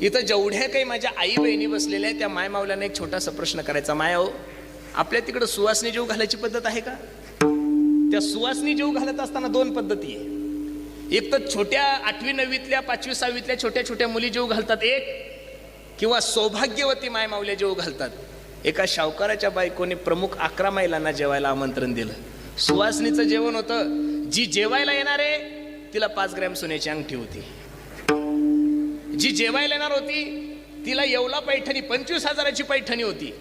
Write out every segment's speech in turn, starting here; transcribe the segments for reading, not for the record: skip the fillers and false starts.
इथं जेवढ्या काही माझ्या आई बहिणी बसलेल्या आहेत त्या माय माऊल्याने एक छोटासा प्रश्न करायचा. माया हो, आपल्या तिकडं सुवासनी जेव घालायची पद्धत आहे का? त्या सुवासनी जेव घालत असताना दोन पद्धती आहे. एक तर छोट्या 8वी 9वीतल्या 5वी 6वीतल्या छोट्या छोट्या मुली जेव घालतात एक, किंवा सौभाग्यवती माय माऊल्या जेव घालतात. एका शावकाराच्या बायकोने प्रमुख 11 महिलांना जेवायला आमंत्रण दिलं. सुवासनीचं जेवण होतं. जी जेवायला येणार आहे तिला 5 ग्रॅम सोन्याची अंगठी होती. जी जेवायला येणार होती तिला येवला पैठणी 25,000ची पैठणी होती.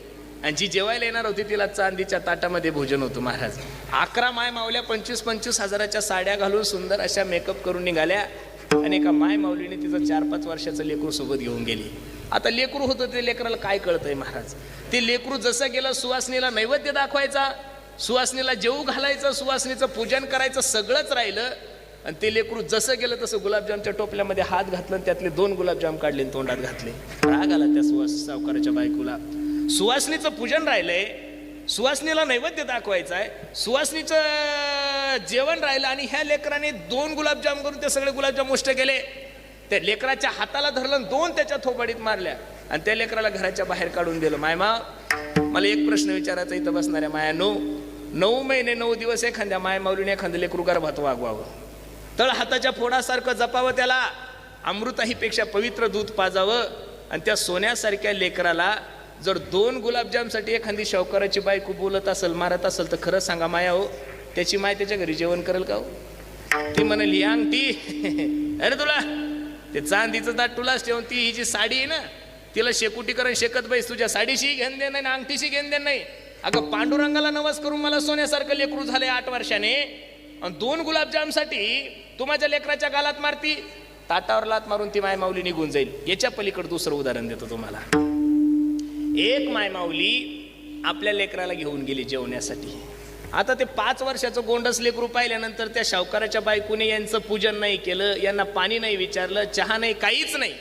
आणि जी जेवायला येणार होती तिला चांदीच्या ताटामध्ये भोजन होतं. महाराज 11 माय माऊल्या 25,000च्या साड्या घालून सुंदर अशा मेकअप करून निघाल्या. आणि एका माय माऊलीने तिचं 4-5 वर्षाचं लेकरू सोबत घेऊन गेली. आता लेकरू होतं ते लेकराला काय कळतंय महाराज? ते लेकरू जसं गेलं सुवासनीला नैवेद्य दाखवायचा, सुवासनीला जेवू घालायचं, सुवासनीचं पूजन करायचं, सगळंच राहिलं. आणि ते लेकरू जसं गेलं तसं गुलाबजामच्या टोपल्यामध्ये हात घातलं, त्यातले 2 गुलाबजाम काढले तोंडात घातले. राग आला त्या सावकाराच्या बायकोला. सुवासनीचं पूजन राहिलंय, सुवासनीला नैवेद्य दाखवायचं आहे, सुवासनीचं जेवण राहिलं आणि ह्या लेकराने 2 गुलाबजाम करून ते सगळे गुलाबजाम उष्ट केले. त्या लेकराच्या हाताला धरलं, 2 त्याच्या थोबाडीत मारल्या आणि त्या लेकराला घराच्या बाहेर काढून दिलं. मायमा, मला एक प्रश्न विचारायचा इथं बसणाऱ्या माया. 9 महिने 9 दिवस एखाद्या माय माऊलीने एखादं लेकरू गर्भात वागवावं, तळ हाताच्या फोडासारखं जपावं, त्याला अमृताहीपेक्षा पवित्र दूध पाजावं. आणि त्या सोन्यासारख्या लेकराला जर 2 गुलाबजामसाठी एखादी शावकाराची बायको बोलत असेल, मारत असेल, तर खरं सांगा माया हो, त्याची माय त्याच्या घरी जेवण करेल का हो? ती म्हणाली अंगठी, अरे तुला ते चांदीचं दाट तुलाच ठेवून, ती ही जी साडी आहे ना तिला शेकुटीकरण शेकत बाईस, तुझ्या साडीशी घेण देण नाही ना अंगठीशी घेण देण नाही. अगं पांडुरंगाला नवस करून मला सोन्यासारखं लेकरू झाले 8 वर्षाने, आणि 2 गुलाबजामसाठी तू माझ्या लेकराच्या गालात मारती. ताटावर लात मारून ती माय माऊली निघून जाईल. याच्या पलीकडे दुसरं उदाहरण देतो तुम्हाला. एक माय माऊली आपल्या लेकराला घेऊन गेली जेवण्यासाठी. आता ते 5 वर्षाचं गोंडस लेकरू पाहिल्यानंतर त्या शावकाराच्या बायकोने यांचं पूजन नाही केलं, यांना पाणी नाही विचारलं, चहा नाही, काहीच नाही.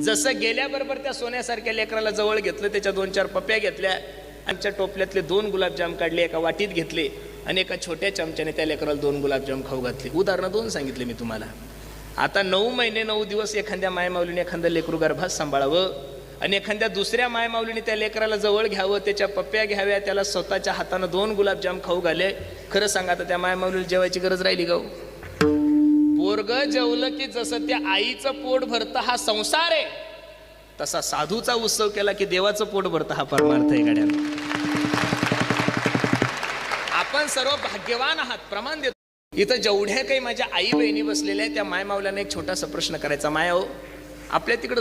जसं गेल्याबरोबर त्या सोन्यासारख्या लेकराला जवळ घेतलं, त्याच्या 2-4 पप्प्या घेतल्या, आमच्या टोपल्यातले 2 गुलाबजाम काढले, एका वाटीत घेतले आणि एका छोट्या चमच्याने त्या लेकराला 2 गुलाबजाम खाऊ घातले. उदाहरणं 2 सांगितले मी तुम्हाला. आता 9 महिने 9 दिवस एखाद्या मायमाऊलीने एखादं लेकरू गर्भात सांभाळावं आणि एखाद्या दुसऱ्या मायमाऊलीने त्या लेकराला जवळ घ्यावं, त्याच्या पप्प्या घ्याव्या, त्याला स्वतःच्या हातानं 2 गुलाबजाम खाऊ घाले. खरं सांगा तर त्या मायमाऊलीला जेवायची गरज राहिली का? पोरग जेवलं की जसं त्या आईचं पोट भरतं हा संसार आहे, तसा साधूचा उत्सव केला की देवाचं पोट भरतं हा परमार्थ आहे. गाड्याला आपण सर्व भाग्यवान आहात, प्रमाण देतो. इथं जेवढ्या काही माझ्या आई बहिणी बसलेल्या आहेत त्या माय माऊल्याने एक छोटासा प्रश्न करायचा. माया हो, आपल्या तिकडं